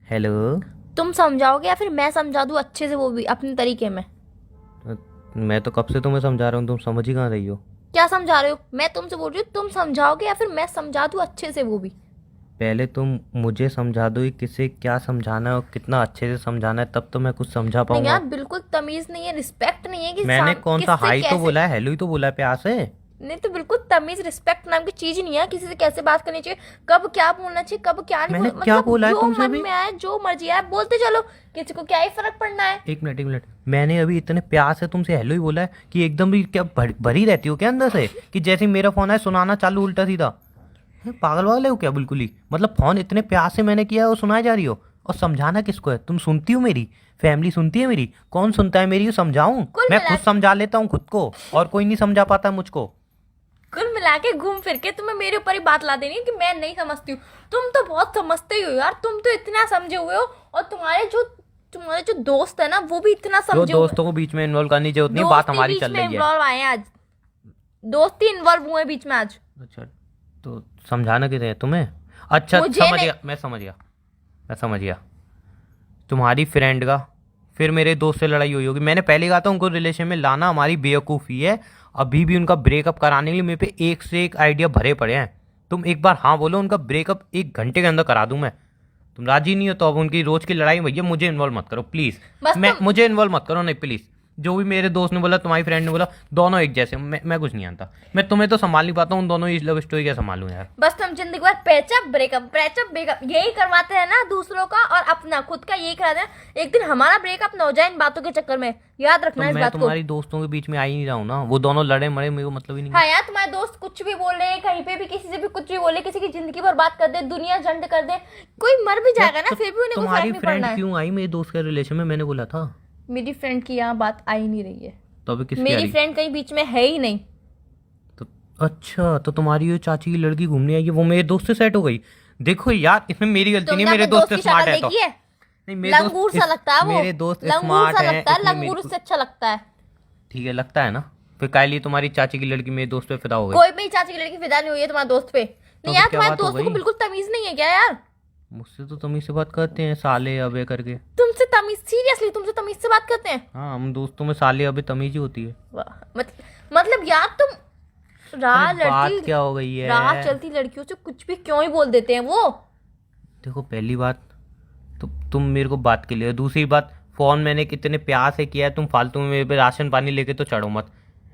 Hello. तुम समझाओगे या फिर मैं समझा दूँ अच्छे से, वो भी अपने तरीके में? मैं तो कब से तुम्हें समझा रहा हूँ, तुम समझ ही कहाँ रही हो। क्या समझा रहे हो? मैं तुमसे बोल रही हूँ, तुम समझाओगे या फिर मैं समझा दूँ अच्छे से, वो भी? पहले तुम मुझे समझा दो कि किसे क्या समझाना है और कितना अच्छे से समझाना है, तब तो मैं कुछ समझा नहीं पाऊंगा। यार, बिल्कुल तमीज नहीं है, रिस्पेक्ट नहीं है कि मैंने कौन सा किससे हाई तो कैसे। बोला है, हेलो ही तो बोला है प्यार से। नहीं तो बिल्कुल तमीज रिस्पेक्ट नाम की चीज ही नहीं है, किसी से कैसे बात करनी चाहिए, कब क्या बोलना चाहिए, कब क्या नहीं मैंने बोल, क्या मतलब बोला है जो तुमसे मन अभी? में आए, जो मर्जी आए बोलते चलो। किसी को क्या ही फर्क पड़ना है। एक मिनट एक मिनट, मैंने अभी इतने प्यार से तुमसे हेलो ही बोला है कि एकदम भी क्या भरी रहती हो क्या अंदर से, कि जैसे ही मेरा फोन है सुनाना चालू उल्टा सीधा। पागल वागल हो क्या बिल्कुल ही? मतलब फोन इतने प्यार से मैंने किया है और सुनाए जा रही हो। और समझाना किसको है? तुम सुनती हो मेरी? फैमिली सुनती है मेरी? कौन सुनता है मेरी? ये समझाऊं? कुल मैं मिला खुद समझा लेता हूँ खुद को, और कोई नहीं समझा पाता मुझको। कुल मिला के घूम फिर के तुम्हें मेरे ऊपर ही बात ला देनी है कि मैं नहीं समझती हूँ। तुम तो बहुत समझते ही हो यार, तुम तो इतना समझे हुए हो। और तुम्हारे जो दोस्त है ना, वो भी इतना जो समझे हुए। दोस्तों को बीच में इन्वॉल्व करने की जरूरत नहीं, बात दोस्त ही हमारी बीच चल में रही है। इन्वॉल्व आए हैं आज। दोस्त ही इन्वॉल्व हुए हैं बीच में आज। अच्छा, तो समझाना किसे है तुम्हें? अच्छा मुझे समझ नहीं। गया, मैं समझ गया, मैं समझ गया। तुम्हारी फ्रेंड का फिर मेरे दोस्त से लड़ाई हुई होगी। मैंने पहले कहा था उनको रिलेशन में लाना हमारी बेवकूफ़ी है। अभी भी उनका ब्रेकअप कराने के लिए मेरे पे एक से एक आइडिया भरे पड़े हैं। तुम एक बार हाँ बोलो, उनका ब्रेकअप 1 घंटे के अंदर करा दूं मैं। तुम राजी नहीं हो तो अब उनकी रोज की लड़ाई में भैया मुझे इन्वॉल्व मत करो प्लीज़। बस मैं तुम मुझे इन्वॉल्व मत करो, नहीं प्लीज़। जो भी मेरे दोस्त ने बोला, तुम्हारी फ्रेंड ने बोला, दोनों एक जैसे। मैं कुछ नहीं जानता। मैं तुम्हें तो संभाल नहीं पाता हूँ, उन दोनों की लव स्टोरी क्या संभालूं यार। बस तुम जिंदगी भर पैचअप ब्रेकअप यही करवाते हैं ना, दूसरों का और अपना खुद का यही कराते हैं। एक दिन हमारा ब्रेकअप ना हो जाए इन बातों के चक्कर में, याद तो रखना इस मैं बात को। तुम्हारी दोस्तों के बीच में आ ही नहीं रहा हूँ ना। वो दोनों लड़े मरे, मेरे को मतलब ही नहीं है। हाँ यार, तुम्हारे दोस्त कुछ भी बोल रहे हैं, कहीं पे भी किसी से भी कुछ भी बोले, किसी की जिंदगी बर्बाद कर दे, दुनिया झंड कर दे, कोई मर भी यार जाएगा ना तो फिर भी उन्हें कोई फर्क तुम्हारी नहीं फ्रेंड पड़ना है। क्यों आई मेरे दोस्त के रिलेशन में? मैंने बोला था। मेरी फ्रेंड की यहाँ बात आ ही नहीं रही है। तो अभी किसकी आ मेरी रही? फ्रेंड कहीं बीच में है ही नहीं। तो अच्छा, तो तुम्हारी ये चाची की लड़की घूमने आई है, वो मेरे दोस्त से सेट हो गई। देखो यार, इसमें मेरी गलती नहीं, तुमने मेरे अपने दोस्त दोस्त की स्मार्ट शक्ल है तो। देखी है? नहीं, मेरे लंगूर दोस्त सा लगता है वो। मेरे दोस्त लंगूर स्मार्ट सा है, लगता है, इसलिए मेरी लंगूर उससे अच्छा लगता है। ठीक है, लगता है ना। फिर काहे लिए तुम्हारी चाची की लड़की मेरे दोस्त पे फिदा हो गई? कोई भी चाची की लड़की फिदा नहीं हुई है तुम्हारे दोस्त पे। तो नहीं फिर यार, क्या तुम्हारे बात हो दोस्तों को गई? बिल्कुल तमीज नहीं है क्या यार? मुझसे तो तुम ही से बात करते हैं, साले अबे करके। तुमसे तमीज, सीरियसली तुमसे तमीज से बात करते हैं? हाँ, हम दोस्तों में साले अबे तमीज ही होती है। वाह, मतलब यार तुम अरे बात क्या हो गई राह है? चलती लड़कियों से कुछ भी क्यों ही बोल देते हैं वो। देखो, पहली बात तो तुम मेरे को बात के लिए, दूसरी बात फोन मैंने कितने प्यार से किया है, तुम फालतू में मेरे पे राशन पानी लेके तो चढ़ो मत।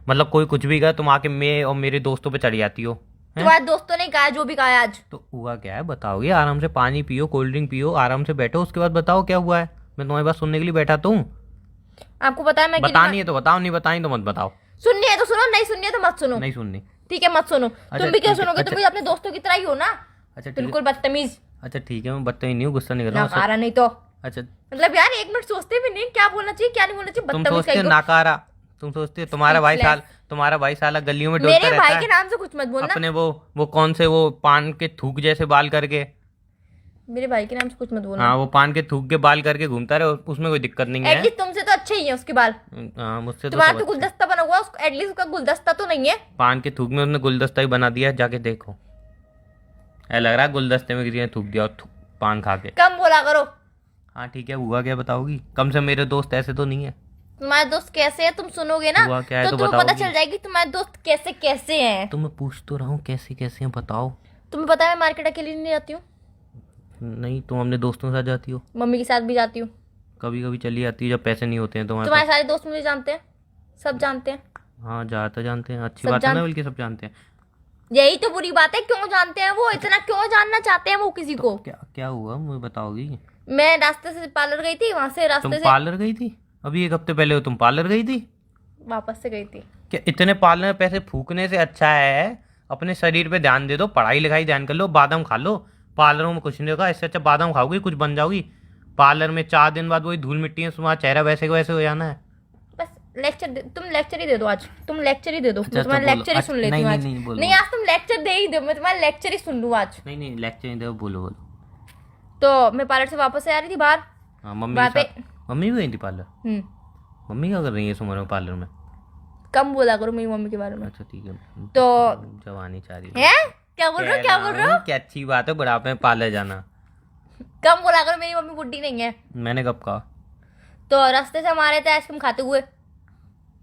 मतलब कोई कुछ भी कहा तुम आके मैं और मेरे दोस्तों पे चढ़ जाती हो हैं? तुम्हारे दोस्तों ने कहा जो भी कहा है आज। तो हुआ क्या है बताओगे? आराम से पानी पियो, कोल्ड ड्रिंक पियो, आराम से बैठो, उसके बाद बताओ क्या हुआ है। मैं तुम्हारी बात सुनने के लिए बैठा तो हूँ। आपको पता है मैं बतानी है तो बताओ, नहीं बताई तो मत बताओ। सुननी है तो सुनो, नहीं सुननी है तो मत सुनो। नहीं सुननी। ठीक है, मत सुनो। अच्छा तुम भी क्या ठीक है, सुनोगे? तुम अच्छा भी अपने दोस्तों की तरह ही हो ना। अच्छा ठीक बिल्कुल है, बदतमीज। अच्छा ठीक है, मैं बदतमीज नहीं हूँ, गुस्सा नहीं कर रहा हूँ नाकारा नहीं तो। अच्छा, मतलब यार, एक मिनट सोचते भी नहीं क्या बोलना चाहिए क्या नहीं बोलना चाहिए, तुम बदतमीज सोचते कहीं हो को। नाकारा? तुम सोचते हो तुम्हारा भाई साला गलियों में डोलता मेरे रहता भाई है के नाम से कुछ मत बोलना। अपने वो कौन से वो पान के थूक जैसे बाल करके। मेरे भाई के नाम से कुछ मत बोलना। हाँ, वो पान के थूक के बाल करके घूमता रहे, उसमें कोई दिक्कत नहीं है। एटलीस्ट तुमसे तो अच्छे ही है उसके बाल। हाँ, मुझसे तो तुम्हारा सब तो अच्छा है। गुलदस्ता बना हुआ, उसको एटलीस्ट उसका गुलदस्ता तो नहीं है। पान के थूक में उसने गुलदस्ता ही बना दिया है, जाके देखो। ऐसा लग रहा है गुलदस्ते में किसी ने थूक दिया और पान खा के। कम बोला करो। हाँ ठीक है, हुआ क्या बताओगी? कम से मेरे दोस्त ऐसे तो नहीं है। तुम्हारे दोस्त कैसे है तुम सुनोगे ना, हुआ क्या है तो तो तुम्हें पता बताओगी? चल जाएगी तुम्हारे दोस्त कैसे कैसे हैं। तो मैं पूछ तो रहा हूँ कैसे कैसे हैं, बताओ। तुम्हें पता है मैं मार्केट अकेली नहीं जाती हूँ। नहीं, तुम अपने दोस्तों के साथ जाती हो? मम्मी के साथ भी जाती हूँ। कभी कभी चली जाती है जब पैसे नहीं होते हैं तुम्हारे तुम्हारे पास। सारे दोस्त मुझे जानते हैं, सब जानते हैं। हाँ, जाता जानते हैं, अच्छी सब बात है जान ना, बल्कि सब जानते हैं। यही तो बुरी बात है, क्यों जानते हैं वो, अच्छा, इतना क्यों जानना चाहते हैं वो किसी तो को। क्या क्या हुआ मुझे बताओगी? मैं रास्ते से पार्लर गई थी, वहां से तुम रास्ते से पार्लर गई थी? अभी 1 हफ्ते पहले तुम पार्लर गई थी? वापस से गई थी। क्या इतने पार्लर में पैसे फूकने से अच्छा है अपने शरीर पे ध्यान दे दो, पढ़ाई लिखाई ध्यान कर लो, बादाम खा लो। पार्लरों में कुछ नहीं होगा, इससे अच्छा बादाम खाओगी कुछ बन जाओगी। पार्लर में 4 दिन बाद वही धूल मिट्टी है, तुम्हारा चेहरा वैसे का वैसे हो जाना है। बस तुम लेक्चर ही दे दो आज, तुम लेक्चर ही दे दो, अच्छा मैं तुम्हारा बोलो। लेक्चर ही अच्छा, सुन लेती नहीं हूँ नहीं आज। नहीं, बोलो। नहीं, आज तुम लेक्चर दे ही दो, मैं तुम्हारा लेक्चर ही सुन लूँ आज। नहीं नहीं, लेक्चर नहीं दो, बोलो बोलो। तो मैं पार्लर से वापस से आ रही थी बाहर। हाँ, मम्मी वहाँ के पे साथ। मम्मी भी गई थी पार्लर? हम्म मम्मी क्या कर रही है इस उम्र में पार्लर में? कम बोला करो मेरी मम्मी के बारे में। अच्छा ठीक है। तो जवानी चाह रही है, क्या बोल रहे हो क्या बोल रहे हो? क्या अच्छी बात है बुढ़ापे में पार्लर जाना। कम बोला करो, मेरी मम्मी बुढ़ी नहीं है। मैंने कब कहा? तो रास्ते से हमारे थे आइसक्रीम खाते हुए,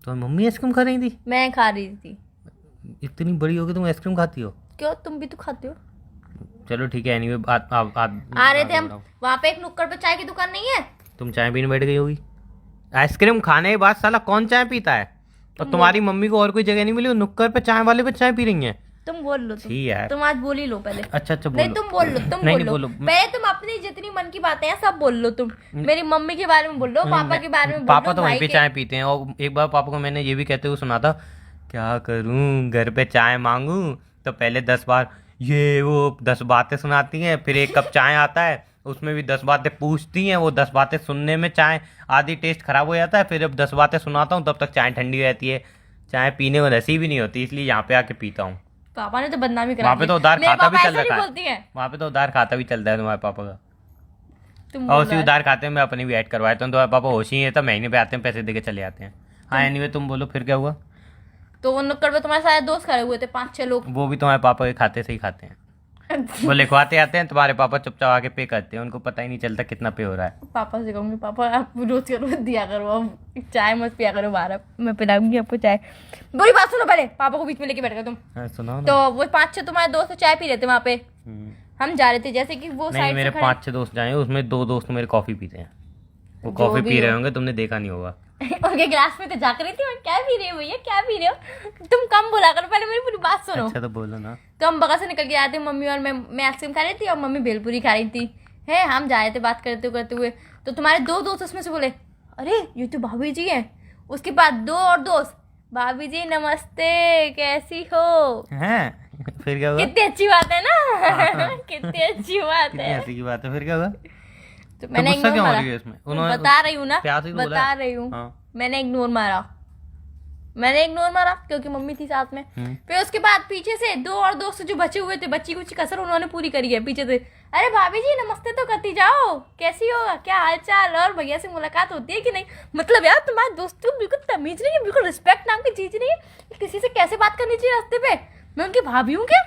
तो मम्मी आइसक्रीम खा रही थी? मैं खा रही थी। इतनी बड़ी हो गई तुम आइसक्रीम खाती हो? क्यों, तुम भी तो खाते हो। चलो ठीक है, एनीवे आ रहे थे हम, वहाँ पे एक नुक्कड़ पे चाय की दुकान नहीं है, तुम चाय पीने बैठ गई होगी। आइसक्रीम खाने के बाद साला कौन चाय पीता है? और तुम्हारी मम्मी को और कोई जगह नहीं मिली, वो नुक्कड़ पे चाय वाले पे चाय पी रही है। तुम बोल लो, ठीक है, तुम आज बोल ही लो पहले। अच्छा बोलो। नहीं तुम बोल लो, तुम नहीं, बोल लो बोलो। पहले, तुम अपनी जितनी मन की बातें हैं सब बोल लो। तुम मेरी मम्मी के बारे में बोल लो, पापा के बारे में बोल पापा लो, तो वहीं भाई पे के। चाय पीते हैं। और एक बार पापा को मैंने ये भी कहते हुए सुना था, क्या करूं घर पे चाय मांगू तो पहले 10 बार ये वो 10 बातें सुनाती हैं, फिर एक कप चाय आता है उसमें भी 10 बातें पूछती हैं। वो 10 बातें सुनने में चाय आधी टेस्ट खराब हो जाता है, फिर जब 10 बातें सुनाता हूँ तब तक चाय ठंडी रहती है। चाय पीने को नसीब भी नहीं होती, इसलिए यहाँ पे आके पीता हूँ। पापा ने तो बदनामी करा वहाँ पे तो उधार मेरे खाता भी पापा चल ऐसा नहीं रखा बोलती है। है, वहाँ पे तो उधार खाता भी चलता है तुम्हारे पापा का। तुम और बोल उसी रहे हो। उधार खाते में अपनी भी ऐड करवाते हैं। तुम्हारे पापा होशी है तो महीने पे आते हैं, पैसे देके चले जाते हैं। हाँ एनीवे तुम बोलो फिर क्या हुआ? तो वो नुक्कड़ पे तुम्हारे सारे दोस्त खड़े हुए थे, 5-6 लोग। वो भी तुम्हारे पापा के खाते से ही खाते हैं। वो लिखवाते आते हैं, तुम्हारे पापा चुपचाप आके पे करते हैं, उनको पता ही नहीं चलता कितना पे हो रहा है। पापा से कहूंगी, पापा आप रोज करो दिया करो, अब चाय मत पिया करो बाहर, मैं पिलाऊंगी आपको चाय। बुरी बात सुनो पहले, पापा को बीच में लेके बैठ गए तुम। हाँ, सुनाओ ना। तो वो 5-6 तुम्हारे दोस्त चाय पी रहे थे वहाँ पे, हम जा रहे थे, जैसे कि वो नहीं साइड मेरे से खड़े 5-6 दोस्त जाए, उसमें 2 दोस्त मेरे कॉफी पीते हैं। वो जो कॉफी भी पी रहे हो। होंगे, तुमने देखा नहीं होगा। उनके गिलास में तो जाक रही थी, मैं क्या पी रहे हो भैया, क्या पी रहे हो? तुम कम बोला करो, पहले मेरी पूरी बात सुनो। अच्छा तो बोलो ना। तो हम बगल से निकल के आते, मम्मी और मैं आइसक्रीम खा रही थी और मम्मी भेलपूरी खा रही थी है। हम जा रहे थे बात करते हुए, तो तुम्हारे 2 दोस्त उसमें से बोले, अरे ये तो भाभी जी हैं। उसके बाद 2 और दोस्त, भाभी जी नमस्ते कैसी हो। हैं? फिर क्या हुआ? कितनी अच्छी बात है ना। कितनी अच्छी बात कितनी है। हंसी की बात है। फिर क्या हुआ? तो मैंने गुस्सा इग्नोर क्यों हो मारा, रही है इसमें? उन्होंने बता रही हूँ ना, प्यार से तो बोला बता है। रही हूँ। हाँ। मैंने इग्नोर मारा क्योंकि मम्मी थी साथ में। फिर उसके बाद पीछे से 2 और दोस्त जो बचे हुए थे, बच्ची कुछ कसर उन्होंने पूरी करी है पीछे से। अरे भाभी जी नमस्ते तो करती जाओ, कैसी हो, क्या हाल चाल, और भैया से मुलाकात होती है कि नहीं। मतलब यार तुम्हारे दोस्तों को बिल्कुल तमीज नहीं है, बिल्कुल रिस्पेक्ट नाम की चीज नहीं है। किसी से कैसे बात करनी चाहिए रास्ते पे, मैं उनकी भाभी हूँ क्या?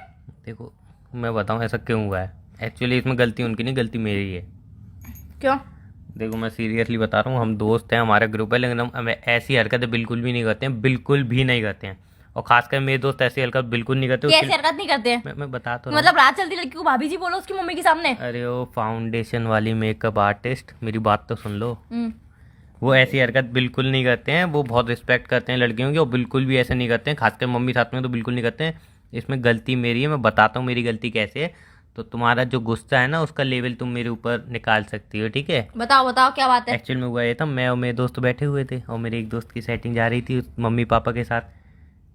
देखो मैं बताऊं ऐसा क्यों हुआ है। एक्चुअली इसमें गलती उनकी नहीं, गलती मेरी है। क्यों? देखो मैं सीरियसली बता रहा हूँ, हम दोस्त हैं, हमारा ग्रुप है, लेकिन हम ऐसी हरकतें बिल्कुल भी नहीं करते हैं, बिल्कुल भी नहीं करते हैं। और खासकर मेरे दोस्त ऐसी हरकत बिल्कुल नहीं करते। कैसे हरकत नहीं करते हैं? मैं बता तो रहा हूँ। मतलब रात चलती लड़की को भाभी जी बोलो उसकी मम्मी के सामने? अरे वो फाउंडेशन वाली मेकअप आर्टिस्ट, मेरी बात तो सुन लो। हम्म। वो ऐसी हरकत बिल्कुल नहीं करते हैं, वो बहुत रिस्पेक्ट करते हैं लड़कियों की, और बिल्कुल भी ऐसे नहीं करते हैं, खासकर मम्मी साथ में तो बिल्कुल नहीं करते हैं। इसमें गलती मेरी है, मैं बताता हूँ मेरी गलती कैसे है। तो तुम्हारा जो गुस्सा है ना, उसका लेवल तुम मेरे ऊपर निकाल सकती हो, ठीक है? बताओ बताओ क्या बात है। एक्चुअल में हुआ ये था, मैं और मेरे दोस्त बैठे हुए थे और मेरे एक दोस्त की सेटिंग जा रही थी मम्मी पापा के साथ।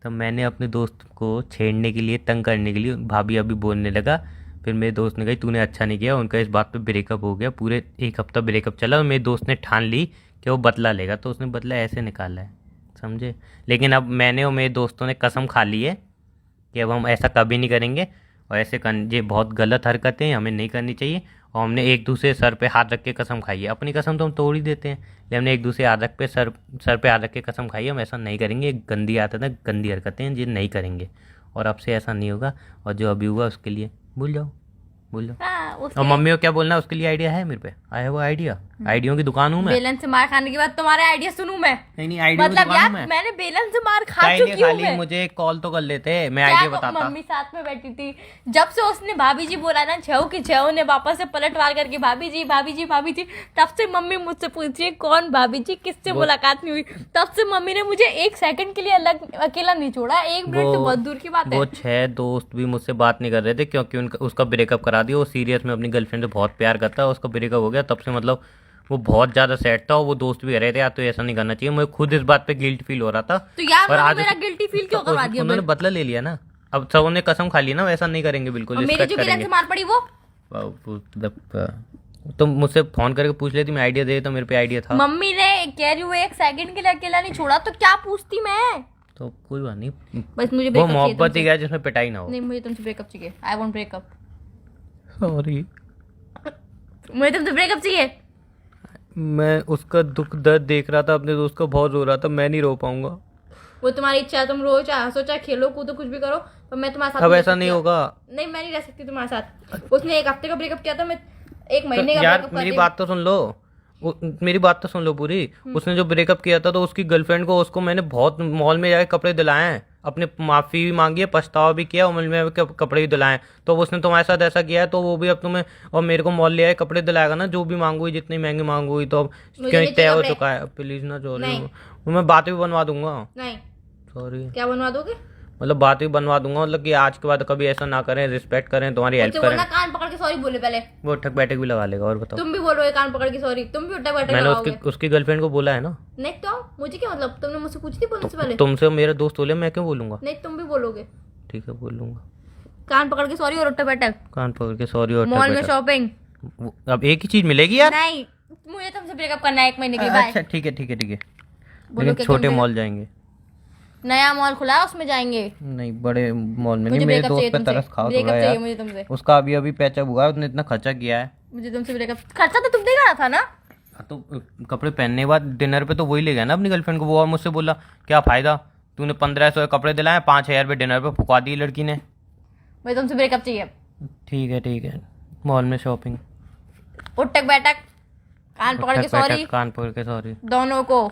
तब मैंने अपने दोस्त को छेड़ने के लिए, तंग करने के लिए भाभी अभी बोलने लगा। फिर मेरे दोस्त ने कही तूने अच्छा नहीं किया, उनका इस बात पे ब्रेकअप हो गया। पूरे 1 हफ्ता ब्रेकअप चला और मेरे दोस्त ने ठान ली कि वो बदला लेगा, तो उसने बदला ऐसे निकाला है, समझे? लेकिन अब मैंने और मेरे दोस्तों ने कसम खा ली है कि अब हम ऐसा कभी नहीं करेंगे, और ऐसे ये बहुत गलत हरकतें हैं, हमें नहीं करनी चाहिए। और हमने एक दूसरे सर पे हाथ रख के कसम खाई है। अपनी कसम तो हम तोड़ ही देते हैं, लेकिन हमने एक दूसरे हाथ रख पे सर पे हाथ रख के कसम खाई है, हम ऐसा नहीं करेंगे। ये गंदी आदत है, गंदी हरकतें हैं, ये नहीं करेंगे। और अब से ऐसा नहीं होगा, और जो अभी हुआ उसके लिए भूल जाओ। हाँ, और मम्मी को क्या बोलना है उसके लिए आइडिया है मेरे पे, आया वो आइडिया। आइडियो की दुकान हूँ मैं। बेलन से मार खाने के बाद तुम्हारे आइडिया सुनूं मैं? नहीं आइडिया की मतलब दुकान यार हूँ मैं। मैंने बेलन से मार खा आइडिया चुकी हूँ खाली मैं। मुझे कॉल तो कर लेते, मैं क्या आइडिया बताता। मम्मी साथ में बैठी थी, जब से उसने भाभी जी बोला ना, छेऊ की छेऊ ने वापस से पलटवार करके भाभी जी भाभी जी भाभी जी, तब से मम्मी मुझसे पूछ रही है कौन भाभी जी, किससे मुलाकात नहीं हुई। तब से मम्मी ने मुझे 1 सेकंड के लिए अलग अकेला नहीं छोड़ा, 1 मिनट तो बहुत दूर की बात है। वो 6 दोस्त भी मुझसे बात नहीं कर रहे थे, क्योंकि उसका ब्रेकअप करा दिया। वो सीरियस में अपनी गर्लफ्रेंड से बहुत प्यार करता है, उसका ब्रेकअप हो गया, तब से मतलब वो बहुत ज्यादा सैड था। और वो दोस्त भी कह रहे थे यार तो ऐसा नहीं करना चाहिए। मुझे खुद इस बात पे गिल्ट फील हो रहा था। तो यार और आज मेरा गिल्टी फील क्यों करवा दिया? उन्होंने बदला ले लिया ना, अब सबों ने कसम खा ली ना, वैसा नहीं करेंगे बिल्कुल, मेरी रिस्पेक्ट जो बेलन करेंगे। से मार पड़ी वो तुम मुझसे फोन करके पूछ लेती, मैं आइडिया दे, तो मेरे पे आइडिया था। मम्मी ने कह रही हूँ 1 सेकंड के लिए अकेला नहीं छोड़ा, तो क्या पूछती मैं? तो कोई बात नहीं, बस मुझे वो ब्रेकअप मोहब्बत ही है जिसमें पिटाई ना हो। नहीं, मुझे तुमसे ब्रेकअप चाहिए। I want breakup. सॉरी, मुझे तुमसे ब्रेकअप चाहिए। मैं उसका दुख दर्द देख रहा था, अपने दोस्त का बहुत रो रहा था, मैं नहीं रो पाऊंगा। वो तुम्हारी इच्छा है, तुम रो चाहे हंसो चाहे खेलो कूदो कुछ भी करो, पर मैं तुम्हारे साथ अब नहीं ऐसा रह नहीं सकती। होगा। नहीं, मैं नहीं रह सकती तुम्हारे साथ। उसने 1 हफ्ते का ब्रेकअप किया था, मैं 1 महीने का यार breakup मेरी करती बात तो सुन लो, मेरी बात तो सुन लो पूरी। उसने जो ब्रेकअप किया था तो उसकी गर्लफ्रेंड को, उसको मैंने बहुत मॉल में जाके कपड़े दिलाए हैं, अपने माफी भी मांगी है, पछतावा भी किया, मॉल में कपड़े भी दिलाए हैं। तो अब उसने तुम्हारे साथ ऐसा किया है तो वो भी अब तुम्हें और मेरे को मॉल ले आए कपड़े दिलाएगा ना, जो भी मांगूगी, जितनी महंगी मांगूगी। तो अब मुझे क्यों नहीं तय चाहिए हो कपड़े। चुका है, प्लीज ना सॉरी, नहीं। मैं बात भी बनवा दूंगा। नहीं, सॉरी क्या बनवा दोगे? मतलब बात भी बनवा दूंगा, मतलब कि आज के बाद कभी ऐसा ना करें, रिस्पेक्ट करें, तुम्हारी हेल्प मुझसे करें। बोलना कान पकड़ के सॉरी बोले पहले। वो उठक बैठक भी लगा लेगा। और बताओ, तुम भी बोलोगे कान पकड़ के सॉरी, तुम भी उठक बैठक मैंने लगाओगे। उसकी गर्लफ्रेंड को बोला है ना। नहीं तो मुझे क्या मतलब, तुमने मुझसे पूछी थी बोलने से पहले? तुमसे मेरा दोस्त बोले, मैं क्यों बोलूंगा? नहीं, तुम भी बोलोगे ठीक है बोल लूंगा। कान पकड़ के सॉरी और उठक बैठक। कान पकड़ के सॉरी और मॉल में शॉपिंग। अब एक ही चीज मिलेगी यार। नहीं, मुझे तुमसे ब्रेकअप करना है 1 महीने के बाद। अच्छा ठीक है ठीक है ठीक है, बोलो लेकिन क्या छोटे तुम मॉल जाएंगे। नया मॉल खुला है उसमें जाएंगे। नहीं बड़े मॉल में मुझे नहीं, मेरे ब्रेकअप दोस्त चाहिए पे तुमसे। तरस खाओ ब्रेकअप थोड़ा चाहिए यार। मुझे तुमसे। उसका अभी अभी पैचअप हुआ है, उसने इतना खर्चा किया है। मुझे तुमसे ब्रेकअप, खर्चा तो तुम देगा रहा था ना। तो कपड़े पहनने के बाद डिनर पे तो वही ले गया ना अपनी गर्लफ्रेंड को। वो और मुझसे बोला क्या फायदा, तूने 1500 के कपड़े दिलाए, 5000 पे डिनर पे फुका दी लड़की ने। मुझे तुमसे ब्रेकअप चाहिए। ठीक है, मॉल में शॉपिंग। उठक बैठक, कान पकड़ के सॉरी कान पकड़ के सॉरी दोनों को।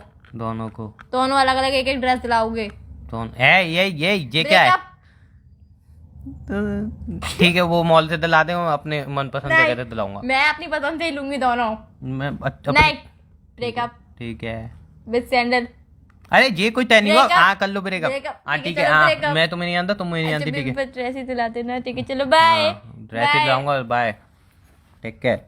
दोनों अलग अलग एक एक ड्रेस दिलाओगे। ये क्या है? ठीक है वो मॉल से दिला दे, मैं अपने मनपसंद नहीं, जगह से दिलाऊंगा। मैं अपनी पसंद से ही लूंगी दोनों। मैं नहीं, ब्रेकअप ठीक है। With sandal. अरे ये कोई तय नहीं हुआ। Breakup, हाँ कर लो ब्रेकअप। breakup, हाँ ठीक है, ठीक है, चलो हाँ breakup। मैं तुम्हें नहीं आंदा, तुम मुझे नहीं आंती, ठीक है। ड्रेस ही दिला देना, ठीक है चलो बाय। ड्रेस ही दिलाऊंगा, बाय, टेक केयर।